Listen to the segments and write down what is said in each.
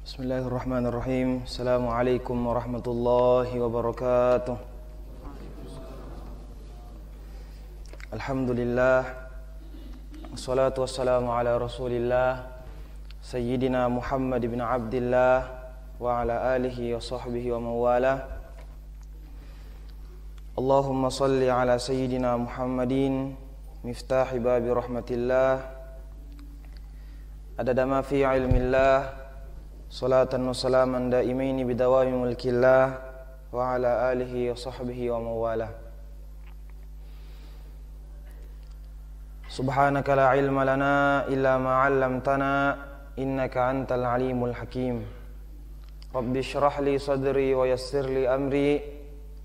Bismillahirrahmanirrahim. Assalamualaikum warahmatullahi wabarakatuh. Alhamdulillah, wassalatu wassalamu ala rasulillah Sayyidina Muhammad ibn Abdillah wa ala alihi wa sahbihi wa mawala. Allahumma salli ala Sayyidina Muhammadin miftahi babi rahmatillah adada ma fi ilmillah, salatan wa salaman daimaini bidawami mulkillah wa ala alihi wa sahbihi wa mawala. Subhanaka la ilma lana illa ma 'allamtana innaka antal alimul hakim. Rabbi shrah li sadri wa yassir li amri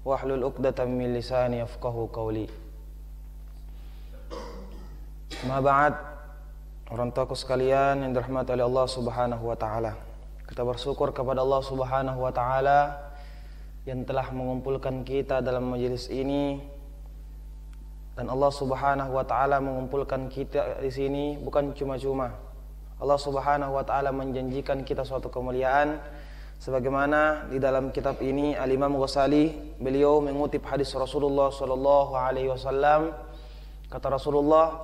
wahlul 'uqdatam min lisani yafqahu qawli. Ma ba'd, orang tuaku sekalian yang dirahmati oleh Allah Subhanahu wa taala. Kita bersyukur kepada Allah Subhanahu wa taala yang telah mengumpulkan kita dalam majelis ini, dan Allah Subhanahu wa taala mengumpulkan kita di sini bukan cuma-cuma. Allah Subhanahu wa taala menjanjikan kita suatu kemuliaan sebagaimana di dalam kitab ini Al-Imam Ghazali beliau mengutip hadis Rasulullah sallallahu alaihi wasallam. Kata Rasulullah,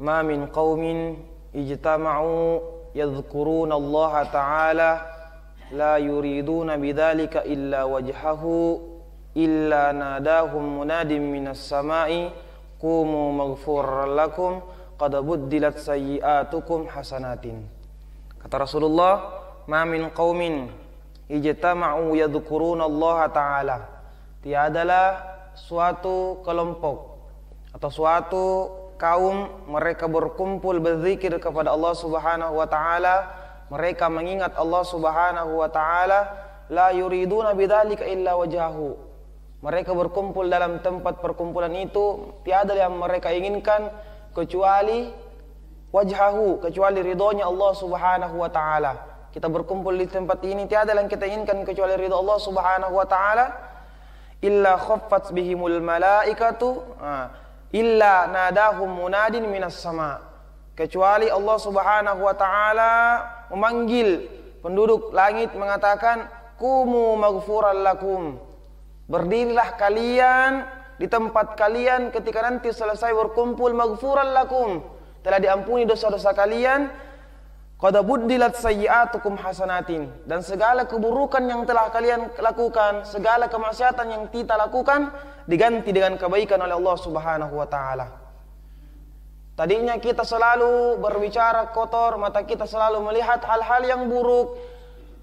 "Ma min qaumin ijtama'u yadhkuruna Allah Ta'ala la yuriduna bidzalika illa wajhahu illa nadahum munadim minas sama'i qumu maghfuran lakum qad buddilat sayyi'atukum hasanatin." Kata Rasulullah, "Ma min qaumin ijtama'u yadhkuruna Allah Ta'ala." Tiadalah suatu kelompok atau suatu kaum mereka berkumpul berzikir kepada Allah Subhanahu wa taala, mereka mengingat Allah Subhanahu wa taala, la yuriduna bidzalika illa wajhahu. Mereka berkumpul dalam tempat perkumpulan itu, tiada yang mereka inginkan kecuali wajhahu, kecuali ridhonya Allah Subhanahu wa taala. Kita berkumpul di tempat ini, tiada yang kita inginkan kecuali ridho Allah Subhanahu wa taala. Illa khaffat bihimul malaikatu illa nadahum munadin minas sama. Kecuali Allah Subhanahu wa taala memanggil penduduk langit mengatakan, "Qumu maghfuran lakum." Berdirilah kalian di tempat kalian ketika nanti selesai berkumpul, maghfuran lakum, telah diampuni dosa-dosa kalian. Qad buddilat sayyi'atukum hasanatin, dan segala keburukan yang telah kalian lakukan, segala kemaksiatan yang kita lakukan diganti dengan kebaikan oleh Allah Subhanahu wa taala. Tadinya kita selalu berbicara kotor, mata kita selalu melihat hal-hal yang buruk,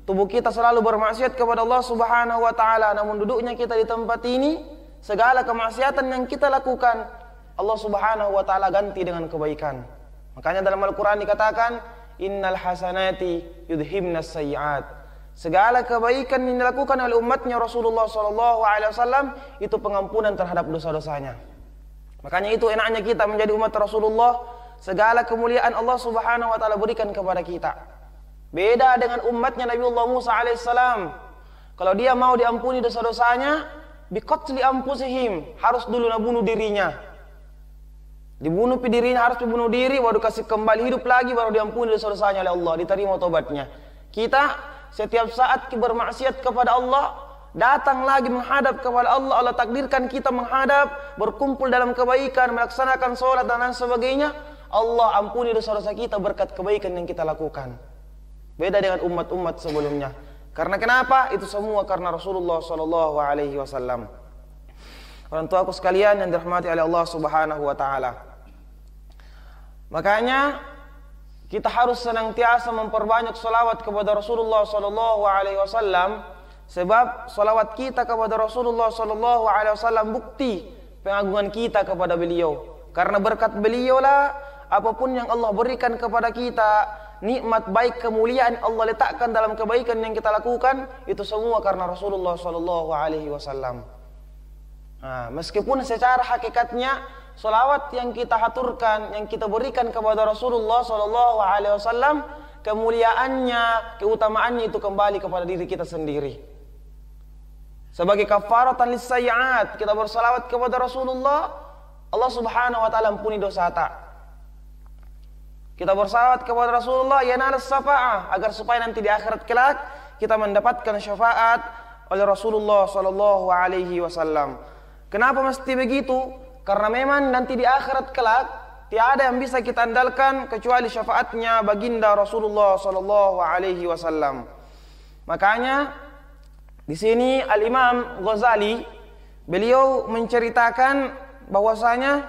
tubuh kita selalu bermaksiat kepada Allah Subhanahu wa taala, namun duduknya kita di tempat ini, segala kemaksiatan yang kita lakukan Allah Subhanahu wa taala ganti dengan kebaikan. Makanya dalam Al-Qur'an dikatakan, "Innal hasanati yudhibnas sayyi'at." Segala kebaikan yang dilakukan oleh umatnya Rasulullah sallallahu alaihi wasallam itu pengampunan terhadap dosa-dosanya. Makanya itu enaknya kita menjadi umat Rasulullah, segala kemuliaan Allah Subhanahu wa taala berikan kepada kita. Beda dengan umatnya Nabiullah Musa alaihissalam. Kalau dia mau diampuni dosa-dosanya, biqatli anfusihim, harus dulu bunuh dirinya. Dibunuh dirinya, harus dibunuh diri, baru kasih kembali hidup lagi, baru diampuni dosa-dosanya oleh Allah, diterima taubatnya. Kita setiap saat bermaksiat kepada Allah, datang lagi menghadap kepada Allah, Allah takdirkan kita menghadap, berkumpul dalam kebaikan, melaksanakan sholat dan lain sebagainya, Allah ampuni dosa-dosa kita berkat kebaikan yang kita lakukan. Beda dengan umat-umat sebelumnya. Karena kenapa? Itu semua karena Rasulullah sallallahu alaihi wasallam. Orang tuaku sekalian yang dirahmati oleh Allah Subhanahu wa taala. Makanya kita harus senantiasa memperbanyak salawat kepada Rasulullah sallallahu alaihi wasallam, sebab salawat kita kepada Rasulullah sallallahu alaihi wasallam bukti pengagungan kita kepada beliau. Karena berkat beliaulah apapun yang Allah berikan kepada kita, nikmat baik kemuliaan Allah letakkan dalam kebaikan yang kita lakukan, itu semua karena Rasulullah sallallahu alaihi wasallam. Meskipun secara hakikatnya salawat yang kita haturkan, yang kita berikan kepada Rasulullah sallallahu alaihi wasallam, kemuliaannya, keutamaannya itu kembali kepada diri kita sendiri. Sebagai kafaratan lis-sayyi'at, kita bersalawat kepada Rasulullah, Allah Subhanahu wa taala ampuni dosa kita. Kita bersalawat kepada Rasulullah yanal syafa'ah, agar supaya nanti di akhirat kelak kita mendapatkan syafaat oleh Rasulullah sallallahu alaihi wasallam. Kenapa mesti begitu? Karena memang nanti di akhirat kelak tiada yang bisa kita andalkan kecuali syafaatnya baginda Rasulullah sallallahu alaihi wasallam. Makanya di sini Al-Imam Ghazali beliau menceritakan bahwasanya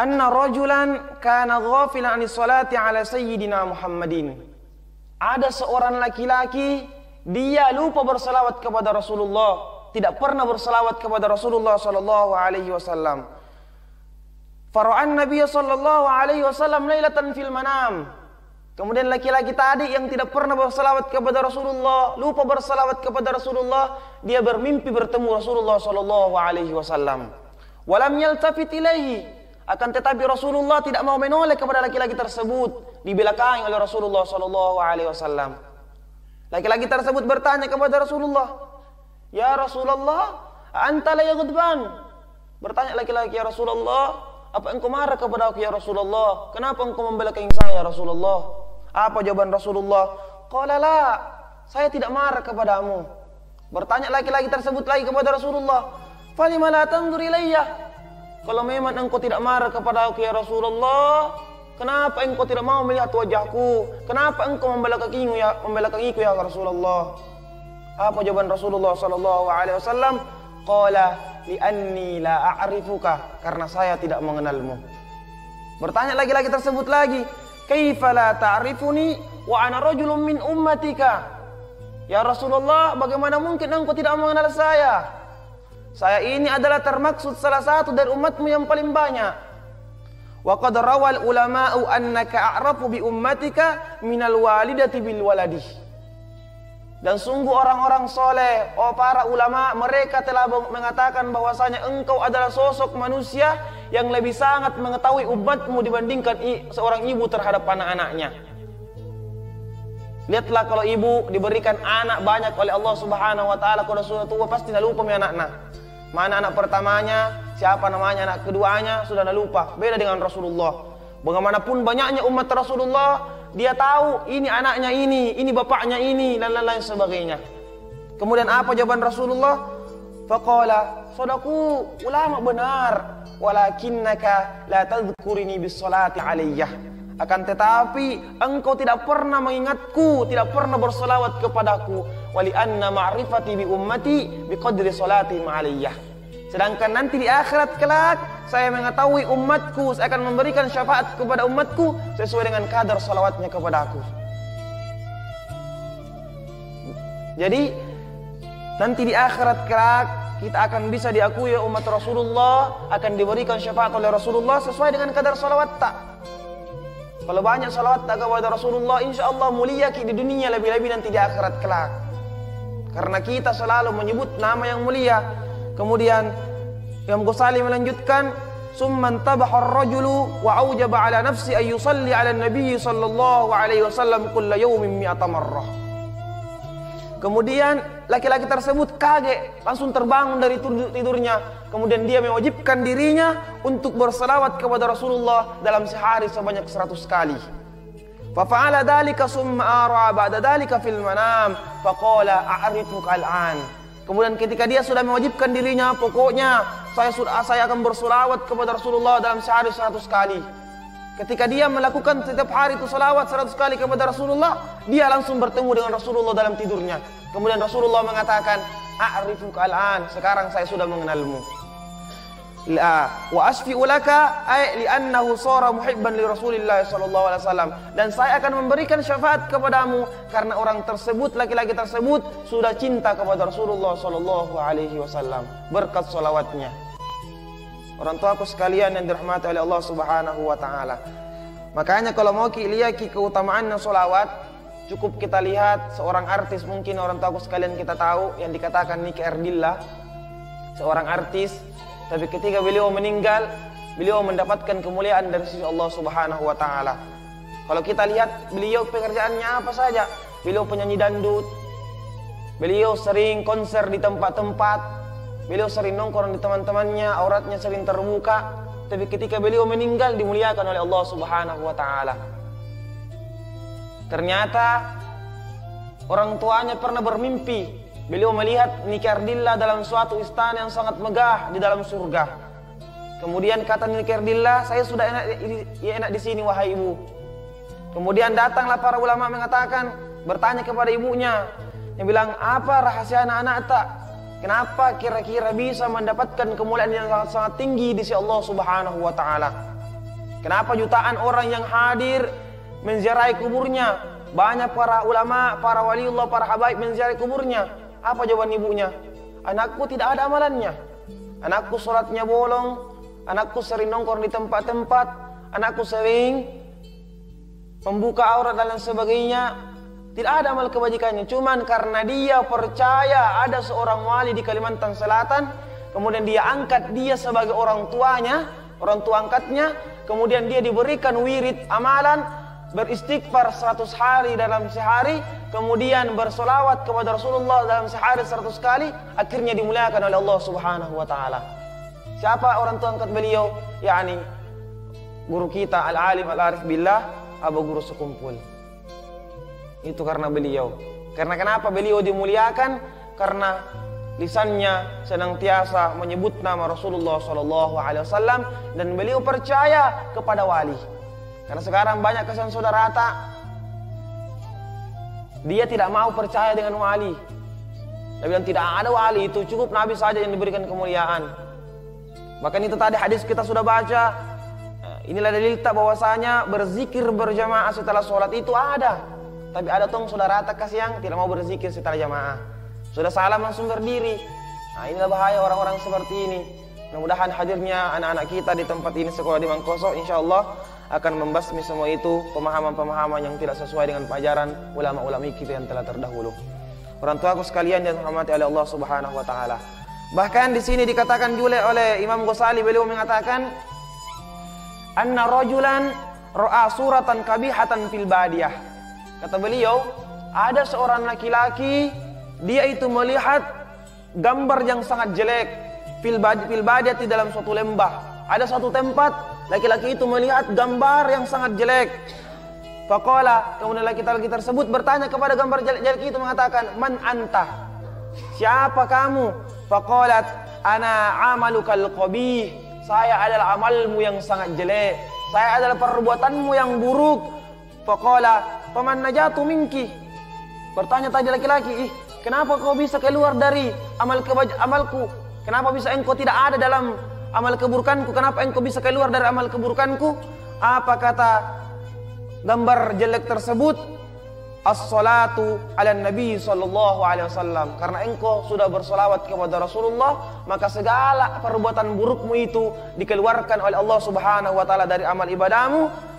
anna rajulan kana ghafilan 'anis salati 'ala sayyidina Muhammadin. Ada seorang laki-laki, dia lupa bersalawat kepada Rasulullah, tidak pernah bersalawat kepada Rasulullah sallallahu alaihi wasallam. Fara'an Nabiy sallallahu alaihi wasallam lailatan fil manam. Kemudian laki-laki tadi yang tidak pernah bersalawat kepada Rasulullah, lupa bersalawat kepada Rasulullah, dia bermimpi bertemu Rasulullah sallallahu alaihi wasallam. Walam yaltafit ilaihi, akan tetapi Rasulullah tidak mau menoleh kepada laki-laki tersebut, dibelakangi oleh Rasulullah sallallahu alaihi wasallam. Laki-laki tersebut bertanya kepada Rasulullah, "Ya Rasulullah, anta la yaghdaban?" Bertanya laki-laki, "Ya Rasulullah, apa engkau marah kepada aku ya Rasulullah? Kenapa engkau membelakangi saya ya Rasulullah?" Apa jawaban Rasulullah? "Qala la, saya tidak marah kepadamu." Bertanya laki-laki tersebut lagi kepada Rasulullah, "Falima la tanzur ilayya?" Kalau memang engkau tidak marah kepada aku ya Rasulullah, kenapa engkau tidak mau melihat wajahku? Kenapa engkau membelakangiku ya Rasulullah? Apa jawaban Rasulullah sallallahu alaihi wasallam? Qala li'anni la a'rifuka, karena saya tidak mengenalmu. Bertanya laki-laki tersebut lagi, kaifa la ta'rifuni wa ana rajulun min ummatika? Ya Rasulullah, bagaimana mungkin engkau tidak mengenal saya? Saya ini adalah termaksud salah satu dari umatmu yang paling banyak. Wa qad rawal ulama'u annaka a'rafu bi ummatika minal walidati bil waladi. Dan sungguh orang-orang soleh, para ulama, mereka telah mengatakan bahwasanya engkau adalah sosok manusia yang lebih sangat mengetahui umatmu dibandingkan seorang ibu terhadap anak-anaknya. Lihatlah kalau ibu diberikan anak banyak oleh Allah Subhanahu wa taala, kalau sudah tua pasti lupa anak-anak. Mana anak pertamanya, siapa namanya anak keduanya, sudah lupa. Beda dengan Rasulullah. Bagaimanapun banyaknya umat Rasulullah, dia tahu ini anaknya ini bapaknya ini, dan lain-lain sebagainya. Kemudian apa jawaban Rasulullah? Faqala, "Sadaqu, ulama benar, walakinnaka la tadhkurini bis salati alaiyah." Akan tetapi engkau tidak pernah mengingatku, tidak pernah bersalawat kepadaku. Wali anna ma'rifati bi ummati biqadri salati ma'aliyah. Sedangkan nanti di akhirat kelak saya mengetahui umatku, saya akan memberikan syafaat kepada umatku sesuai dengan kadar salawatnya kepadaku. Jadi nanti di akhirat kelak kita akan bisa diakui umat Rasulullah, akan diberikan syafaat oleh Rasulullah sesuai dengan kadar salawat tak. Kalau banyak salawat tak kepada Rasulullah, insya Allah mulia di dunia, lebih-lebih nanti di akhirat kelak. Karena kita selalu menyebut nama yang mulia. Kemudian Imam Ghazali melanjutkan, "Summan tabaha ar-rajulu wa aujaba ala nafsi ay yusalli ala an-nabiy sallallahu alaihi wasallam kulla yawmin mi'ata marrah." Kemudian laki-laki tersebut kaget, langsung terbangun dari tidurnya. Kemudian dia mewajibkan dirinya untuk bersalawat kepada Rasulullah dalam sehari sebanyak 100 kali. Fafa'ala dhalika summa ara ba'da dhalika fil manam faqala a'rifuka al'an. Kemudian ketika dia sudah mewajibkan dirinya, pokoknya saya akan bersalawat kepada Rasulullah dalam sehari 100 kali. Ketika dia melakukan setiap hari itu salawat 100 kali kepada Rasulullah, dia langsung bertemu dengan Rasulullah dalam tidurnya. Kemudian Rasulullah mengatakan, "A'rifuka al'an, sekarang saya sudah mengenalmu." La wa asfi'u laka ay li'annahu shara muhibban li Rasulillah sallallahu alaihi wasallam, dan saya akan memberikan syafaat kepadamu karena orang tersebut, laki-laki tersebut sudah cinta kepada Rasulullah sallallahu alaihi wasallam berkat salawatnya. Orang tuaku sekalian yang dirahmati oleh Allah Subhanahu wa taala. Makanya kalau mau lihat keutamaannya salawat, cukup kita lihat seorang artis, mungkin orang tuaku sekalian kita tahu yang dikatakan Niki Ardilla, seorang artis. Tapi ketika beliau meninggal, beliau mendapatkan kemuliaan dari sisi Allah Subhanahu wa taala. Kalau kita lihat beliau pekerjaannya apa saja? Beliau penyanyi dangdut. Beliau sering konser di tempat-tempat. Beliau sering nongkrong di teman-temannya, auratnya sering terbuka. tapi ketika beliau meninggal dimuliakan oleh Allah Subhanahu wa taala. Ternyata orang tuanya pernah bermimpi, beliau melihat Niki Ardillah dalam suatu istana yang sangat megah di dalam surga. Kemudian kata Niki Ardillah, saya sudah enak di sini wahai ibu. Kemudian datanglah para ulama mengatakan, bertanya kepada ibunya, yang bilang, apa rahasia anak-anak tak? Kenapa kira-kira bisa mendapatkan kemuliaan yang sangat tinggi di sisi Allah Subhanahu wa taala? Kenapa jutaan orang yang hadir menziarahi kuburnya? Banyak para ulama, para waliullah, para habaib menziarahi kuburnya. Apa jawaban ibunya? Anakku tidak ada amalannya. Anakku sholatnya bolong. Anakku sering nongkrong di tempat-tempat. Anakku sering membuka aurat dan lain sebagainya. Tidak ada amal kebajikannya. Cuman karena dia percaya ada seorang wali di Kalimantan Selatan, kemudian dia angkat dia sebagai orang tuanya, orang tua angkatnya. Kemudian dia diberikan wirid amalan, beristighfar 100 hari dalam sehari, kemudian bersolawat kepada Rasulullah dalam sehari 100 kali, akhirnya dimuliakan oleh Allah Subhanahu wa taala. Siapa orang tua angkat beliau? Yani guru kita Al-Alim Al-Arif Billah, Abu Guru Sekumpul. Itu karena beliau. Karena kenapa beliau dimuliakan? Karena lisannya senantiasa menyebut nama Rasulullah SAW dan beliau percaya kepada wali. Karena sekarang banyak kesan saudara tak, dia tidak mau percaya dengan wali. Dia bilang tidak ada wali, itu cukup Nabi saja yang diberikan kemuliaan. Bahkan itu tadi hadis kita sudah baca. Inilah dalil tak bahwasanya berzikir berjamaah setelah sholat itu ada. Tapi ada tong saudara tak kasih yang tidak mau berzikir setelah jamaah. Sudah salam langsung berdiri. Nah, inilah bahaya orang-orang seperti ini. Mudah-mudahan hadirnya anak-anak kita di tempat ini sekolah di Mangkoso, insyaallah akan membasmi semua itu pemahaman-pemahaman yang tidak sesuai dengan ajaran ulama-ulama kita yang telah terdahulu. Orang tuaku sekalian yang dirahmati oleh Allah Subhanahu wa taala. Bahkan di sini dikatakan juga oleh Imam Ghazali, beliau mengatakan anna rajulan ra'a suratan kabihatan fil badiyah. Kata beliau, ada seorang laki-laki, dia itu melihat gambar yang sangat jelek fil badiyah di dalam suatu lembah. Ada suatu tempat, laki-laki itu melihat gambar yang sangat jelek. Faqala, kemudian laki-laki tersebut bertanya kepada gambar jelek itu, mengatakan, man anta? Siapa kamu? Faqalat, ana amalukal qabih. Saya adalah amalmu yang sangat jelek. Saya adalah perbuatanmu yang buruk. Faqala, faman najatu minki? Bertanya tadi laki-laki, kenapa kau bisa keluar dari amalku? Kenapa bisa engkau tidak ada dalam amal keburukanku? Kenapa engkau bisa keluar dari amal keburukanku? Apa kata gambar jelek tersebut? As-salatu ala Nabi sallallahu alaihi wasallam. Karena engkau sudah bersolawat kepada Rasulullah, maka segala perbuatan burukmu itu dikeluarkan oleh Allah Subhanahu wa taala dari amal ibadahmu.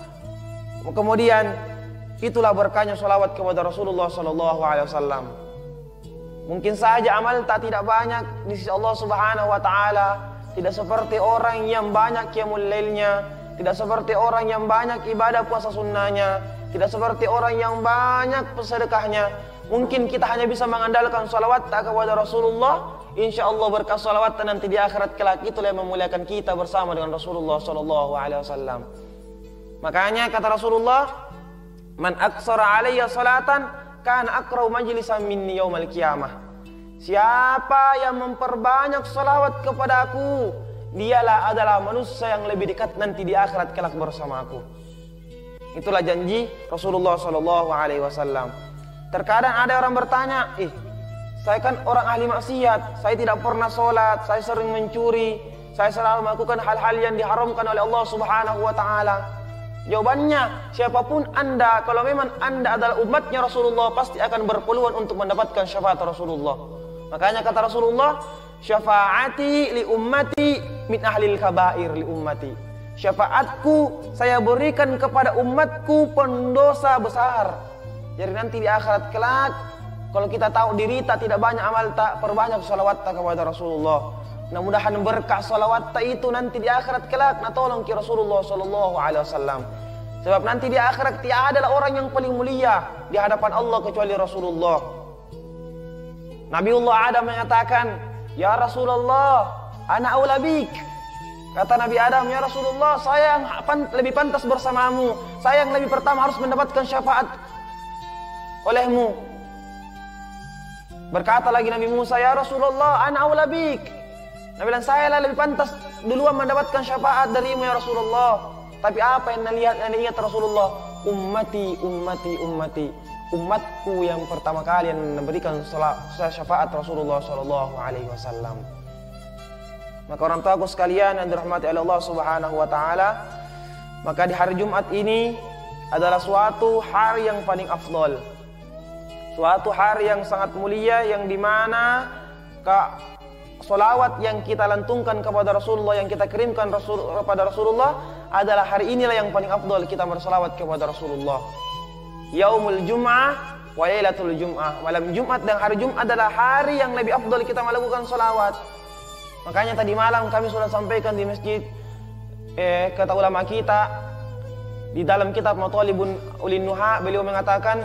Kemudian itulah berkahnya solawat kepada Rasulullah sallallahu alaihi wasallam. Mungkin saja amal tak tidak banyak di sisi Allah Subhanahu wa taala, tidak seperti orang yang banyak qiyamul lailnya, tidak seperti orang yang banyak ibadah puasa sunnahnya, tidak seperti orang yang banyak sedekahnya. Mungkin kita hanya bisa mengandalkan salawat kepada Rasulullah. Insya Allah berkah salawat nanti di akhirat kelak itulah yang memuliakan kita bersama dengan Rasulullah sallallahu alaihi wasallam. Makanya kata Rasulullah, man aksara alayya salatan kana akrau majlisan minni yaumal qiyamah. Siapa yang memperbanyak salawat kepadaku, dialah adalah manusia yang lebih dekat nanti di akhirat kelak bersama aku. Itulah janji Rasulullah sallallahu alaihi wasallam. Terkadang ada orang bertanya, saya kan orang ahli maksiat, saya tidak pernah sholat, saya sering mencuri, saya selalu melakukan hal-hal yang diharamkan oleh Allah Subhanahu wa taala. Jawabannya, siapapun Anda, kalau memang Anda adalah umatnya Rasulullah, pasti akan berpeluang untuk mendapatkan syafaat Rasulullah. Makanya kata Rasulullah, syafaati li ummati min ahlil kabair li ummati. Syafaatku saya berikan kepada umatku pendosa besar. Jadi nanti di akhirat kelak, kalau kita tahu diri tak tidak banyak amal, tak perbanyak salawat kepada Rasulullah. Mudah-mudahan berkah salawat itu nanti di akhirat kelak na tolong ki Rasulullah sallallahu alaihi wasallam. Sebab nanti di akhirat tiada adalah orang yang paling mulia di hadapan Allah kecuali Rasulullah. Nabiullah Adam mengatakan, "Ya Rasulullah, ana aula bik." Kata Nabi Adam, ya Rasulullah, saya yang lebih pantas bersamamu. Saya yang lebih pertama harus mendapatkan syafaat olehmu. Berkata lagi Nabi Musa, ya Rasulullah, ana aula bik. Nabi bilang, saya lah lebih pantas duluan mendapatkan syafaat darimu ya Rasulullah. Tapi apa yang ingat Rasulullah? Ummati, ummati, ummati. Umatku yang pertama kali yang memberikan syafaat Rasulullah SAW. Maka orang tuaku sekalian yang dirahmati oleh Allah Subhanahu wa taala, maka di hari Jumat ini adalah suatu hari yang paling afdal. Suatu hari yang sangat mulia yang dimana solawat yang kita lantungkan kepada Rasulullah, yang kita kirimkan kepada Rasulullah adalah hari inilah yang paling afdal kita bersolawat kepada Rasulullah. Yaumul Jum'ah wa Lailatul Jum'ah. Malam Jumat dan hari Jumat adalah hari yang lebih afdal kita melakukan solawat. Makanya tadi malam kami sudah sampaikan di masjid, kata ulama kita di dalam kitab Mathalibun Ulin Nuha, beliau mengatakan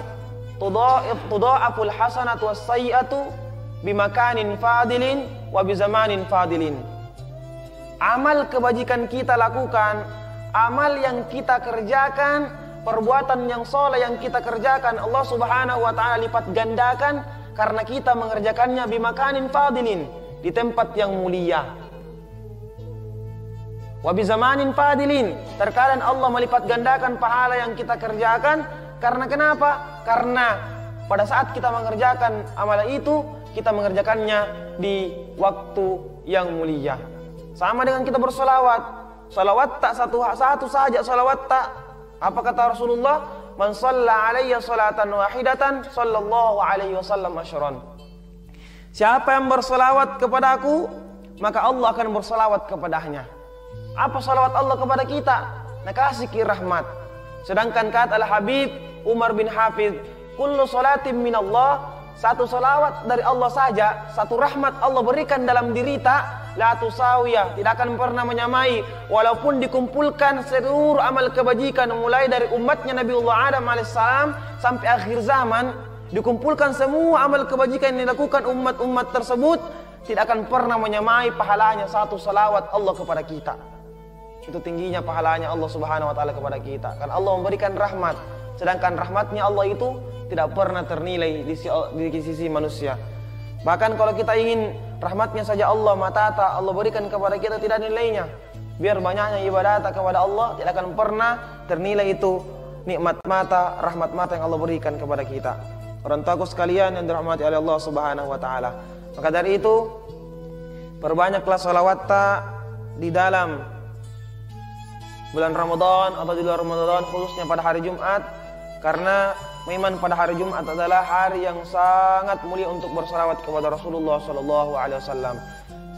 tudha'aful hasanatu was-sayyi'atu bimakanin fadilin wa bizamanin fadilin. Amal kebajikan kita lakukan, amal yang kita kerjakan, perbuatan yang soleh yang kita kerjakan, Allah Subhanahu wa taala lipat gandakan karena kita mengerjakannya bimakanin fadilin, di tempat yang mulia. Wa bizamanin fadilin, terkadang Allah melipat gandakan pahala yang kita kerjakan. Karena kenapa? Karena pada saat kita mengerjakan amalan itu, kita mengerjakannya di waktu yang mulia. Sama dengan kita bersolawat. Salawat tak satu saja salawat tak. Apa kata Rasulullah? Man shalla alayya salatan wahidatan sallallahu alaihi wasallam asyran. Siapa yang bersolawat kepadaku, maka Allah akan bersolawat kepadanya. Apa salawat Allah kepada kita? Nakasih rahmat. Sedangkan kata Al-Habib Umar bin Hafidh, kullu salatin minallah, satu salawat dari Allah saja, satu rahmat Allah berikan dalam diri tak, la tusawiyah, tidak akan pernah menyamai, walaupun dikumpulkan seluruh amal kebajikan mulai dari umatnya Nabiullah Adam alaihissalam sampai akhir zaman, dikumpulkan semua amal kebajikan yang dilakukan umat-umat tersebut, tidak akan pernah menyamai pahalanya satu salawat Allah kepada kita. Itu tingginya pahalanya Allah Subhanahu wa taala kepada kita. Karena Allah memberikan rahmat, sedangkan rahmatnya Allah itu tidak pernah ternilai di sisi manusia. Bahkan kalau kita ingin rahmatnya saja Allah matata Allah berikan kepada kita tidak nilainya. Biar banyaknya ibadat kepada Allah, tidak akan pernah ternilai itu nikmat mata, rahmat mata yang Allah berikan kepada kita. Orang tuaku sekalian yang dirahmati oleh Allah Subhanahu wa taala. Maka dari itu, perbanyaklah salawat di dalam bulan Ramadan atau di luar Ramadan, khususnya pada hari Jumat, karena memang pada hari Jumat adalah hari yang sangat mulia untuk bersalawat kepada Rasulullah sallallahu alaihi wasallam.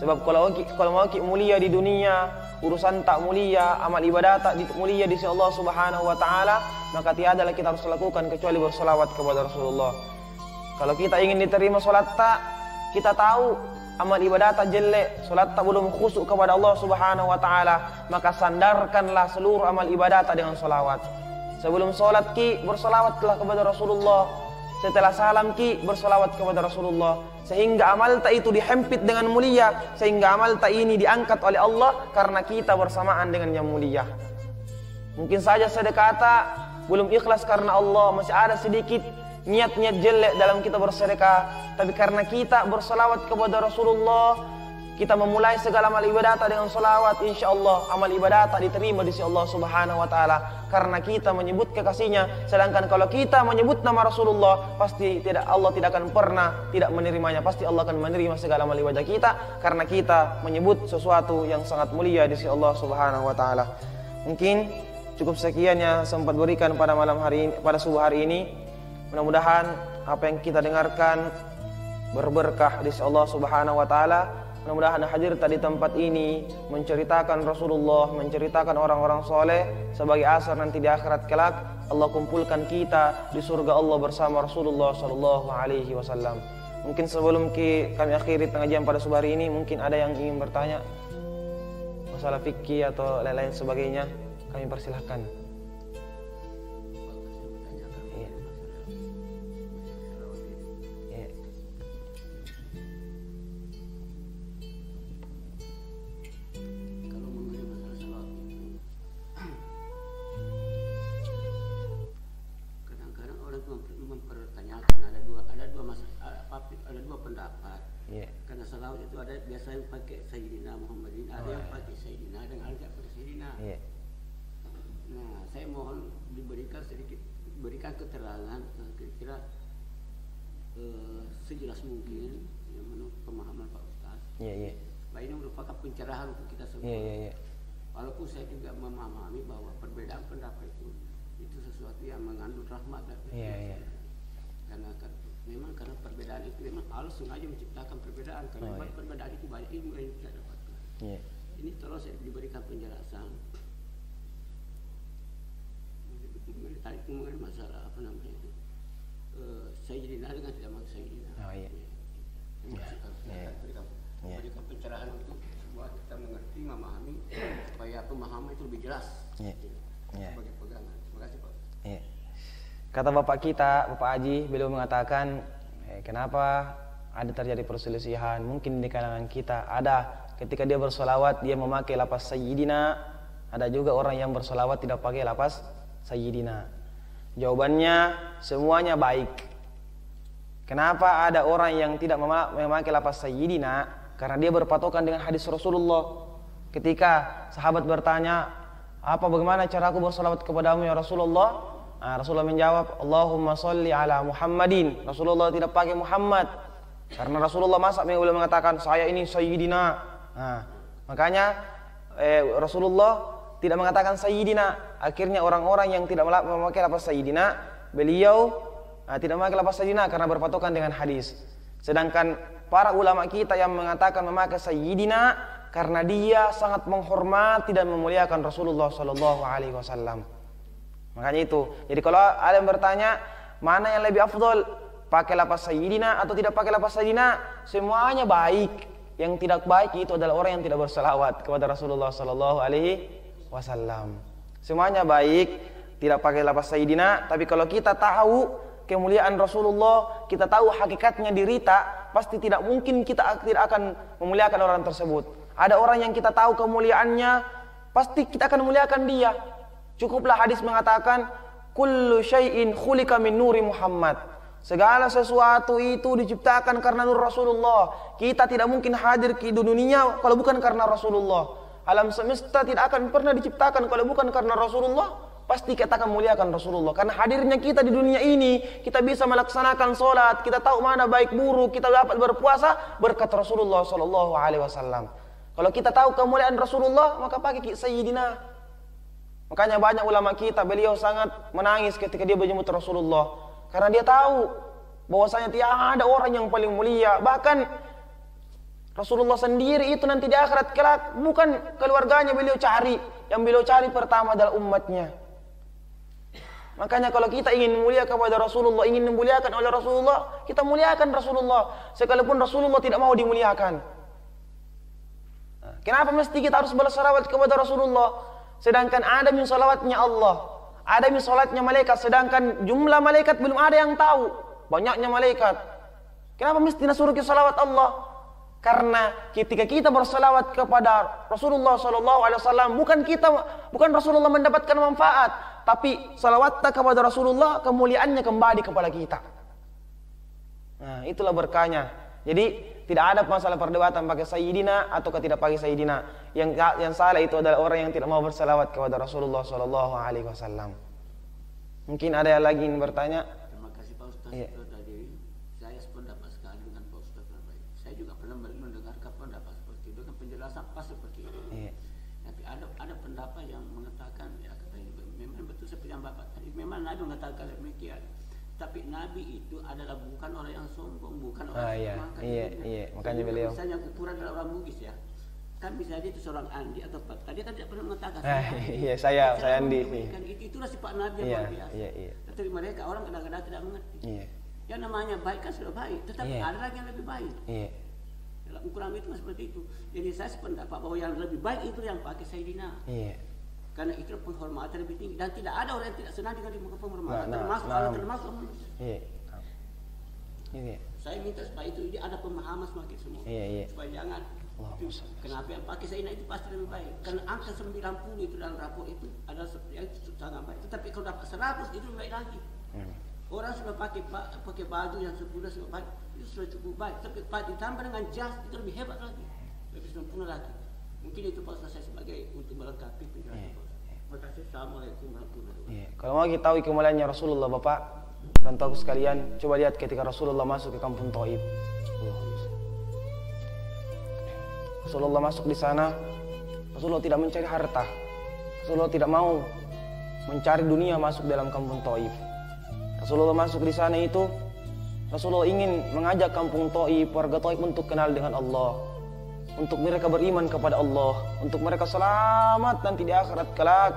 Sebab kalau mau mulia di dunia, urusan tak mulia, amal ibadah tak mulia di sisi Allah Subhanahu wa taala, maka tiadalah kita harus lakukan kecuali bersalawat kepada Rasulullah. Kalau kita ingin diterima salat tak, kita tahu amal ibadah tak jelek, salat tak belum khusyuk kepada Allah Subhanahu wa taala, maka sandarkanlah seluruh amal ibadah tak dengan salawat. Sebelum salat ki bersalawatlah kepada Rasulullah. Setelah salam ki bersalawat kepada Rasulullah, sehingga amal tak itu dihempit dengan mulia, sehingga amal tak ini diangkat oleh Allah karena kita bersamaan dengan yang mulia. Mungkin saja sedekah belum ikhlas karena Allah, masih ada sedikit niat-niat jelek dalam kita bersedekah, tapi karena kita bersalawat kepada Rasulullah, kita memulai segala amal ibadah dengan salawat, insyaallah amal ibadah diterima di sisi Allah Subhanahu wa taala karena kita menyebut kekasihnya. Sedangkan kalau kita menyebut nama Rasulullah, pasti Allah tidak akan pernah tidak menerimanya. Pasti Allah akan menerima segala amal ibadah kita karena kita menyebut sesuatu yang sangat mulia di sisi Allah Subhanahu wa taala. Mungkin cukup sekian yang sempat berikan pada malam hari ini, pada subuh hari ini. Mudah-mudahan apa yang kita dengarkan berberkah di sisi Allah Subhanahu wa taala. Mudah-mudahan hadir tadi tempat ini menceritakan Rasulullah, menceritakan orang-orang soleh sebagai asar nanti di akhirat kelak Allah kumpulkan kita di surga Allah bersama Rasulullah sallallahu alaihi wasallam. Mungkin sebelum kami akhiri pengajian pada subuh hari ini, mungkin ada yang ingin bertanya masalah fikih atau lain-lain sebagainya, kami persilahkan. Iya. Karena salawat itu ada biasa yang pakai Sayyidina Muhammadin, ada yang pakai Sayyidina dan ada yang pakai Sayyidina. Iya. Nah, saya mohon berikan keterangan kira-kira sejelas mungkin yang menurut pemahaman Pak Ustaz. Iya, iya. Nah, ini merupakan pencerahan untuk kita semua. Iya, iya, iya. Walaupun saya juga memahami bahwa perbedaan pendapat itu sesuatu yang mengandung rahmat dan Iya, iya. Karena perbedaan itu memang Allah sengaja menciptakan perbedaan karena perbedaan itu banyak ilmu yang kita dapatkan. Iya. Ini tolong saya diberikan penjelasan mengenai masalah apa namanya itu Sayyidina dengan tidak maksud Sayyidina. Oh iya. Berikan pencerahan untuk buat kita mengerti, memahami supaya pemahaman itu lebih jelas. Sebagai pegangan. Terima kasih Pak. Iya. Kata bapak kita, Bapak Haji, beliau mengatakan, kenapa ada terjadi perselisihan? Mungkin di kalangan kita ada ketika dia bersolawat dia memakai lafaz Sayyidina, ada juga orang yang bersolawat tidak pakai lafaz Sayyidina. Jawabannya semuanya baik. Kenapa ada orang yang tidak memakai lafaz Sayyidina? Karena dia berpatokan dengan hadis Rasulullah. Ketika sahabat bertanya, bagaimana cara aku bersolawat kepadamu ya Rasulullah? Rasulullah menjawab, Allahumma sholli ala Muhammadin. Rasulullah tidak pakai Muhammad karena Rasulullah beliau mengatakan saya ini Sayyidina. Makanya Rasulullah tidak mengatakan Sayyidina. Akhirnya orang-orang yang tidak memakai lafaz Sayyidina, beliau tidak memakai lafaz Sayyidina karena berpatokan dengan hadis. Sedangkan para ulama kita yang mengatakan memakai Sayyidina karena dia sangat menghormati dan memuliakan Rasulullah Sallallahu Alaihi Wasallam. Makanya itu. Jadi kalau ada yang bertanya mana yang lebih afdol, pakai lafaz Sayyidina atau tidak pakai lafaz Sayyidina, semuanya baik. Yang tidak baik itu adalah orang yang tidak berselawat kepada Rasulullah Sallallahu Alaihi Wasallam. Semuanya baik, tidak pakai lafaz Sayyidina. Tapi kalau kita tahu kemuliaan Rasulullah, kita tahu hakikatnya dirita, pasti tidak mungkin kita tidak akan memuliakan orang tersebut. Ada orang yang kita tahu kemuliaannya, pasti kita akan memuliakan dia. Cukuplah hadis mengatakan kullu syai'in khuliqa min nuri Muhammad. Segala sesuatu itu diciptakan karena nur Rasulullah. Kita tidak mungkin hadir ke dunia kalau bukan karena Rasulullah. Alam semesta tidak akan pernah diciptakan kalau bukan karena Rasulullah. Pasti kita akan muliakan Rasulullah. Karena hadirnya kita di dunia ini, kita bisa melaksanakan sholat, kita tahu mana baik buruk, kita dapat berpuasa berkat Rasulullah Sallallahu Alaihi Wasallam. Kalau kita tahu kemuliaan Rasulullah, maka pakai Sayyidina. Makanya banyak ulama kita, beliau sangat menangis ketika dia berjumpa Rasulullah. Karena dia tahu bahwasanya tiada ada orang yang paling mulia. Bahkan Rasulullah sendiri itu nanti di akhirat kelak bukan keluarganya beliau cari. Yang beliau cari pertama adalah umatnya. Makanya kalau kita ingin mulia kepada Rasulullah, ingin dimuliakan oleh Rasulullah, kita muliakan Rasulullah. Sekalipun Rasulullah tidak mau dimuliakan. Kenapa mesti kita harus bersalawat kepada Rasulullah? Sedangkan ada min salawatnya Allah, ada min salatnya malaikat, sedangkan jumlah malaikat belum ada yang tahu banyaknya malaikat. Kenapa mesti nasuruh ke salawat Allah? Karena ketika kita bersalawat kepada Rasulullah SAW, bukan Rasulullah mendapatkan manfaat, tapi salawatnya kepada Rasulullah kemuliaannya kembali kepada kita. Nah, itulah berkahnya. Jadi tidak ada masalah perdebatan pakai Sayyidina atau tidak pakai Sayyidina. Yang salah itu adalah orang yang tidak mau bersalawat kepada Rasulullah Sallallahu Alaihi Wasallam. Mungkin ada yang lagi yang bertanya. Terima kasih Pak Ustaz. Iya. Tadi saya sependapat sekali dengan Pak Ustaz. Saya juga pernah mendengarkan pendapat seperti itu, dengan penjelasan pas seperti itu. Iya. Tapi ada pendapat yang mengatakan ya katanya memang betul seperti yang Bapak tadi. Memang Nabi mengatakan demikian. Tapi Nabi itu adalah bukan orang yang sombong, bukan orang yang makan. Iya. Makanya beliau. Misalnya ukuran adalah orang Bugis ya. Kan bisa dia itu seorang Andi atau Pak. Tadi kan tidak pernah mengatakan. Iya, saya Andi. Itulah sifat Nabi yang luar biasa. Iya. Tapi mereka orang kadang-kadang tidak mengerti. Iya. Yang namanya baik kan sudah baik, tetapi ada lagi yang lebih baik. Iya. Dalam ukuran itu seperti itu. Jadi saya sependapat bahwa yang lebih baik itu yang pakai Sayyidina. Iya. Karena itu penghormatan lebih tinggi dan tidak ada orang yang tidak senang dengan penghormatan, termasuk manusia. Iya. Iya. Saya minta supaya itu ada pemahaman semakin semua. Iya. Supaya jangan kenapa yang pakai Sayyidina itu pasti lebih baik. Karena angka 90 itu dalam rapor itu adalah yang sangat baik. Tetapi kalau dapat 100 itu lebih baik lagi. Orang sudah pakai baju yang sempurna, sudah baik, itu sudah cukup baik. Tapi ditambah dengan jas itu lebih hebat lagi, lebih sempurna lagi. Mungkin itu Pak saya sebagai untuk melengkapi penjelasan. Terima kasih. Assalamualaikum warahmatullahi wabarakatuh. Kalau mau kita tahu kemuliaannya Rasulullah, Bapak dan tahu sekalian, coba lihat ketika Rasulullah masuk ke kampung Thaif. Rasulullah masuk di sana, Rasulullah tidak mencari harta. Rasulullah tidak mau mencari dunia masuk dalam kampung Thaif. Rasulullah masuk di sana itu, Rasulullah ingin mengajak kampung Thaif, warga Thaif untuk kenal dengan Allah, untuk mereka beriman kepada Allah, untuk mereka selamat nanti di akhirat kelak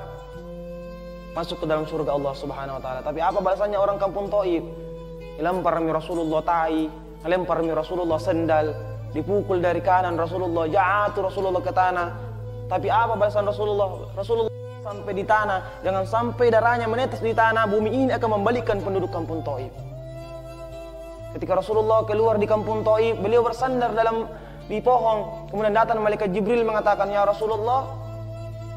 masuk ke dalam surga Allah Subhanahu wa taala. Tapi apa balasannya orang kampung Thaif? Dilempar Rasulullah tai, dilempar Rasulullah sendal, dipukul dari kanan Rasulullah, jatuh Rasulullah ke tanah. Tapi apa balasan Rasulullah? Rasulullah sampai di tanah, jangan sampai darahnya menetes di tanah, bumi ini akan membalikkan penduduk kampung Thaif. Ketika Rasulullah keluar di kampung Thaif, beliau bersandar di pohon, kemudian datang malaikat Jibril mengatakan, "Ya Rasulullah,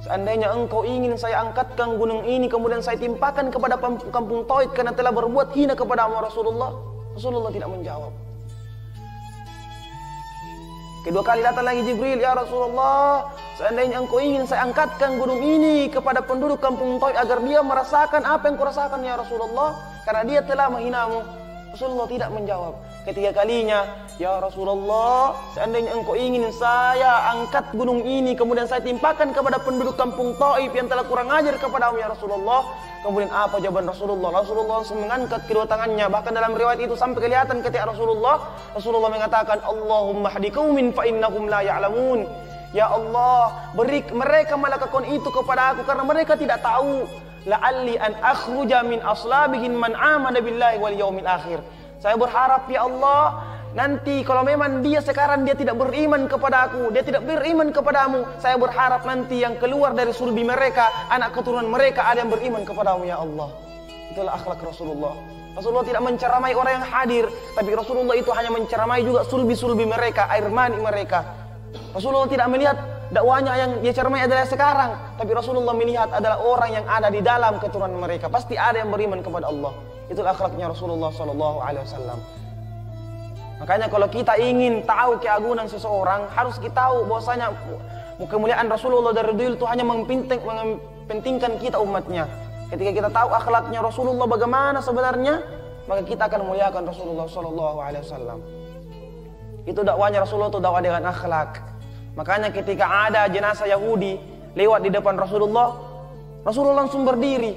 seandainya engkau ingin saya angkatkan gunung ini kemudian saya timpakan kepada kampung Thaif karena telah berbuat hina kepadamu Rasulullah." Rasulullah tidak menjawab. Kedua kali datang lagi Jibril, "Ya Rasulullah, seandainya engkau ingin saya angkatkan gunung ini kepada penduduk kampung Thaif agar dia merasakan apa yang kau rasakan ya Rasulullah, karena dia telah menghinamu." Rasulullah tidak menjawab. Ketiga kalinya, "Ya Rasulullah, seandainya engkau ingin saya angkat gunung ini kemudian saya timpakan kepada penduduk kampung Thaif yang telah kurang ajar kepadamu ya Rasulullah." Kemudian apa jawaban Rasulullah? Rasulullah langsung mengangkat kedua tangannya. Bahkan dalam riwayat itu sampai kelihatan ketika Rasulullah mengatakan, "Allahumma hdi qaumin fa innahum la ya'lamun." Ya Allah, beri mereka malakakon itu kepada aku karena mereka tidak tahu. La'alli an akhruja min aslabihim man amana billahi wal yaumil akhir. Saya berharap ya Allah, nanti kalau memang dia sekarang dia tidak beriman kepada aku, dia tidak beriman kepadamu, saya berharap nanti yang keluar dari sulbi mereka, anak keturunan mereka ada yang beriman kepadamu ya Allah. Itulah akhlak Rasulullah. Rasulullah tidak menceramai orang yang hadir, tapi Rasulullah itu hanya menceramai juga sulbi-sulbi mereka, air mani mereka. Rasulullah tidak melihat dakwanya yang dia ceramai adalah sekarang, tapi Rasulullah melihat adalah orang yang ada di dalam keturunan mereka. Pasti ada yang beriman kepada Allah. Itulah akhlaknya Rasulullah SAW. Makanya kalau kita ingin tahu keagungan seseorang, harus kita tahu bahwasanya kemuliaan Rasulullah dari dulu itu hanya mempentingkan kita umatnya. Ketika kita tahu akhlaknya Rasulullah bagaimana sebenarnya, maka kita akan muliakan Rasulullah SAW. Itu dakwanya Rasulullah, itu dakwah dengan akhlak. Makanya ketika ada jenazah Yahudi lewat di depan Rasulullah, Rasulullah langsung berdiri.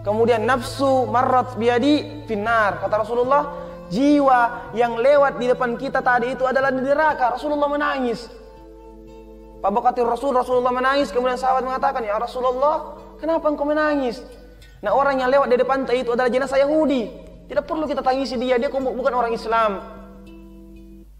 Kemudian nafsu marrat biyadi finnar, kata Rasulullah, jiwa yang lewat di depan kita tadi itu adalah di neraka. Rasulullah menangis. Pabakatir Rasulullah menangis. Kemudian sahabat mengatakan, "Ya Rasulullah, kenapa engkau menangis?" Nah, orang yang lewat di depan itu adalah jenazah Yahudi. Tidak perlu kita tangisi dia bukan orang Islam.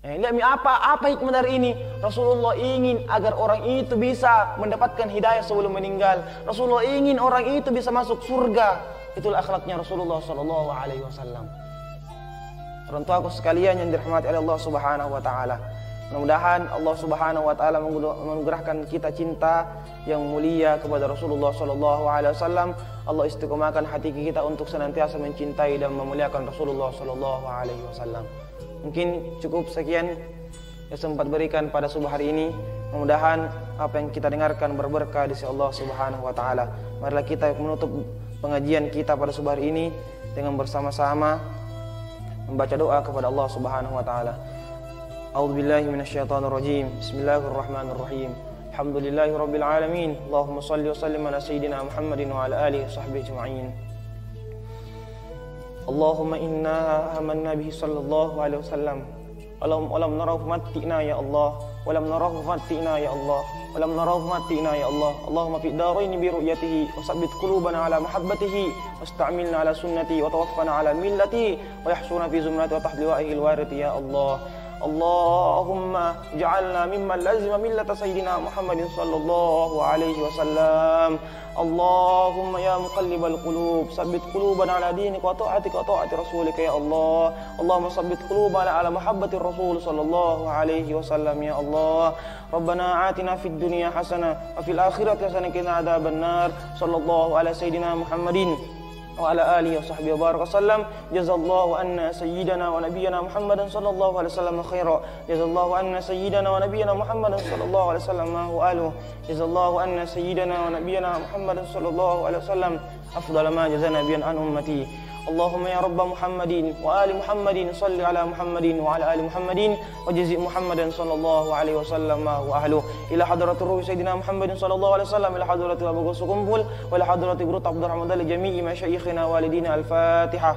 Lihat apa hikmah dari ini? Rasulullah ingin agar orang itu bisa mendapatkan hidayah sebelum meninggal. Rasulullah ingin orang itu bisa masuk surga. Itulah akhlaknya Rasulullah SAW. Orang tua aku sekalian yang dirahmati oleh Allah Subhanahu wa taala. Mudah-mudahan Allah Subhanahu wa taala menganugerahkan kita cinta yang mulia kepada Rasulullah SAW. Allah istiqomahkan hati kita untuk senantiasa mencintai dan memuliakan Rasulullah SAW. Mungkin cukup sekian yang sempat berikan pada subuh hari ini. Mudah-mudahan apa yang kita dengarkan berberkah di sisi Allah Subhanahu wa taala. Marilah kita menutup pengajian kita pada subuh hari ini dengan bersama-sama membaca doa kepada Allah Subhanahu wa taala. A'udzubillahi minasyaitonirrajim. Bismillahirrahmanirrahim. Alhamdulillahirabbil alamin. Allahumma shalli wa sallim ala sayyidina Muhammadin wa ala alihi washabbihi ajma'in. Allahumma inna amanna bihi sallallahu alaihi wasallam. Walam narahu matti'na ya Allah. Walam narahu matti'na ya Allah. Walam narahu matti'na ya Allah. Allahumma fi daraini bi ru'yatihi wa sabbit qulubana ala mahabbatihi wasta'milna ala sunnati wa tawaffana ala millati wa yahshurna fi zumrati wa tahta liwa'ihi al-warith ya Allah. Allahumma ja'alna mimman lazima millata sayyidina Muhammadin sallallahu alaihi wasallam. Allahumma ya muqallibal qulub sabbit qulubana ala dinika wa ta'atika wa ta'ati rasulika ya Allah. Allahumma sabbit qulubana ala mahabbatir rasul sallallahu alaihi wasallam ya Allah. Rabbana atina fid dunya hasanah wa fil akhirati hasanah wa qina adzabannar. Sallallahu ala sayyidina Muhammadin وعلى آله وصحبه وبارك وسلم. جزا الله عنا سيدنا ونبينا محمد صلى الله عليه وسلم خيرا. جزا الله عنا سيدنا ونبينا محمد صلى الله عليه وسلم ما هو آله. جزا الله عنا سيدنا ونبينا محمد صلى الله عليه وسلم أفضل ما جزا نبيا عن أمتي. اللهم يا رب محمد وآل محمد صل على محمد وعلى آل محمد وجزء محمد صلى الله عليه وسلم ما هو أهله. إلى حضرة الروح سيدنا محمد صلى الله عليه وسلم، إلى حضرة أبو غوث قنبل، وإلى حضرة قروط عبد الرحمن لجميع مشايخنا والدينا. الفاتحة.